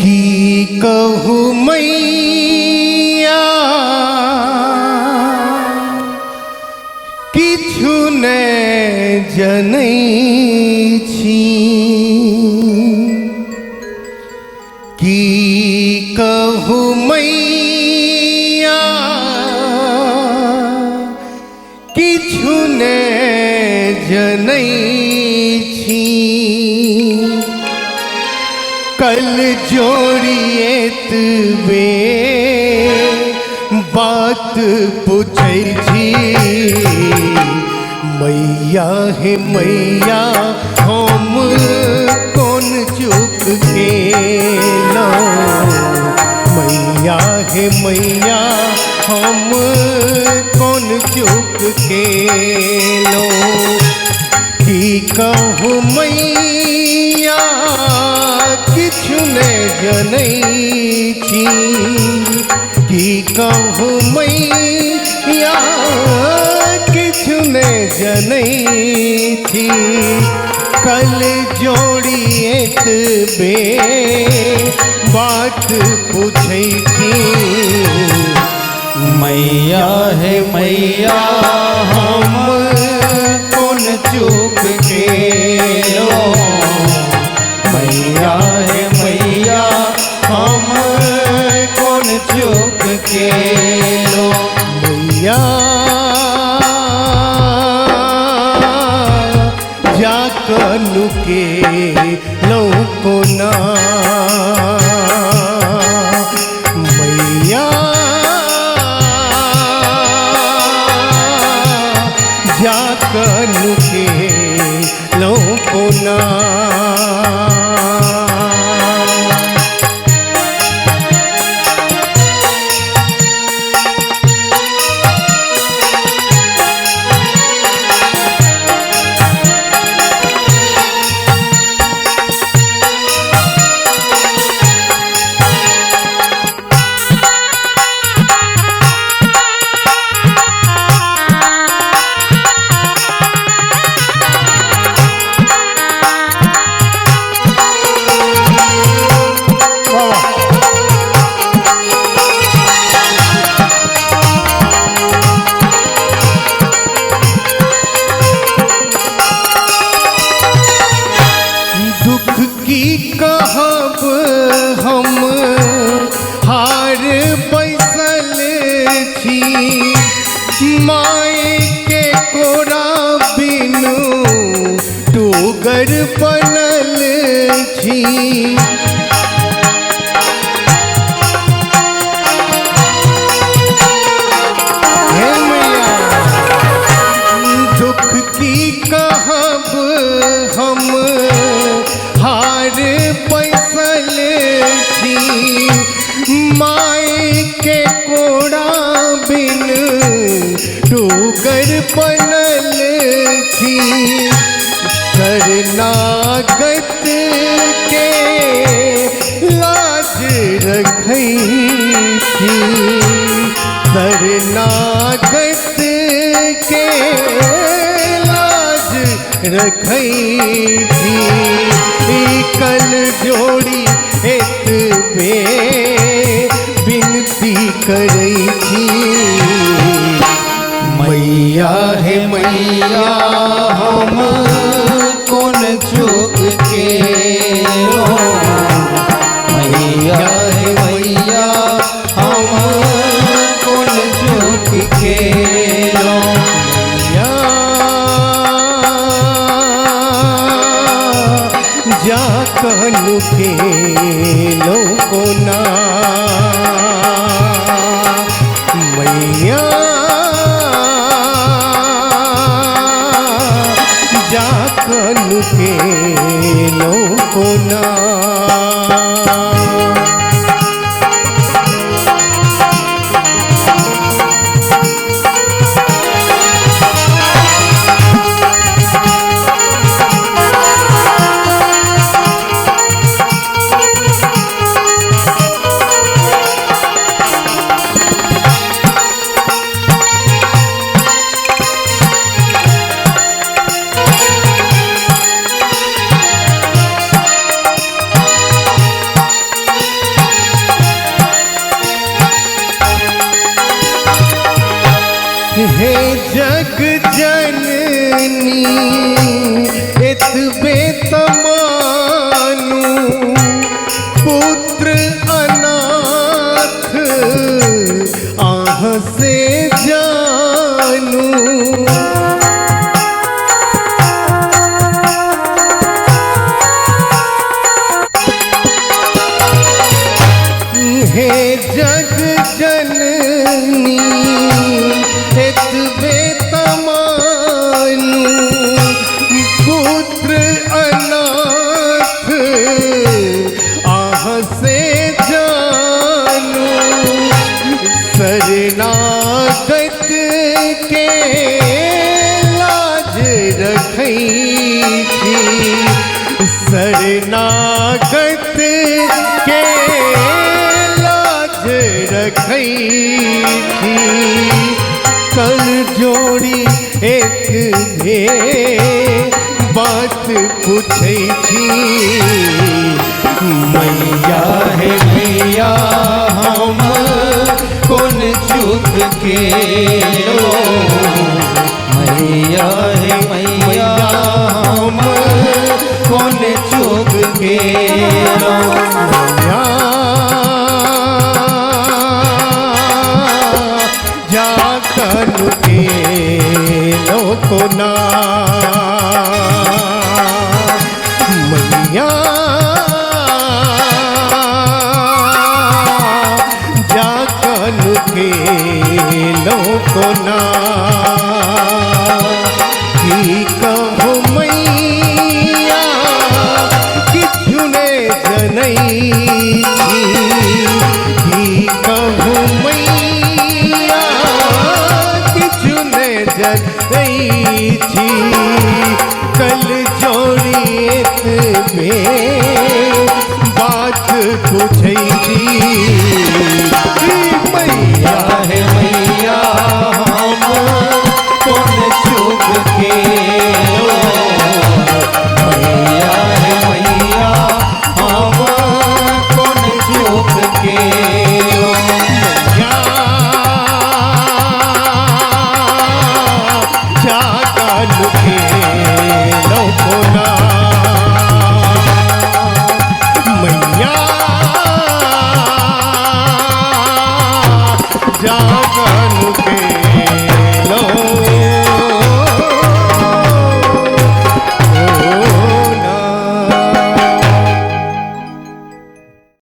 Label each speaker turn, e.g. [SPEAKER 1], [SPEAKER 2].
[SPEAKER 1] की कहूँ मैया किछु ने जनै छी, की कहूँ मैया किछु ने जनै छी। कल जोड़िएत बे बात पूछै छी, मैया हे मैया हम कोन चूक केलहुँ, मैया हे मैया हम कोन चूक केलहुँ। की कहूँ मैया किछु ने जनै छी, की कहूँ मैया किछु ने जनै छी। कल जोड़िएत बे बात पूछै छी,
[SPEAKER 2] मैया हे मैया हम
[SPEAKER 1] कोन चूक केलहुँ,
[SPEAKER 2] मैया हे मैया हम कोन चूक केलहुँ।
[SPEAKER 1] मैया जाकऽ नुकेलहुँ कोना, मैया जाकऽ नुकेलहुँ कोना। दुख की कहब हम हार बैसल छी, माय के कोरा बिनु टूगर बनल छी। हे मैया दुख की कहब हम हार बैसल छी, माय के कोड़ा बिन टूगर बनल छी। शरणागत के लाज रखै छी, शरणागत के लाज रखै छी। कल जोड़ी एत बे विनती करै छी,
[SPEAKER 2] मैया हे मैया हम कोन चूक केलहुँ, मैया हे मैया हम कोन चूक केलहुँ।
[SPEAKER 1] जाकऽ नुकेलहुँ कोना, मैया जाकऽ नुकेलहुँ कोना। हे जग जननी एतबे तमानु पुत्र अनाथ आह से जानू हे जग जननी एतबे तमानु पुत्र अनाथ आह से जानू शरणागत के लाज रखई थी शरणागत के लाज रखई थी कर जोड़ी एक भे बात पूछई थी
[SPEAKER 2] मैया है मैया हम कौन चूक के रो मैया है मैया हम कौन चूक के रो
[SPEAKER 1] जा कनु के लोको ना मैया जा कनु के लोको ना की कहो मैया किछु ने जनई की कहो मैया किछु ने जनई थी कल जोड़ी में बात पूछई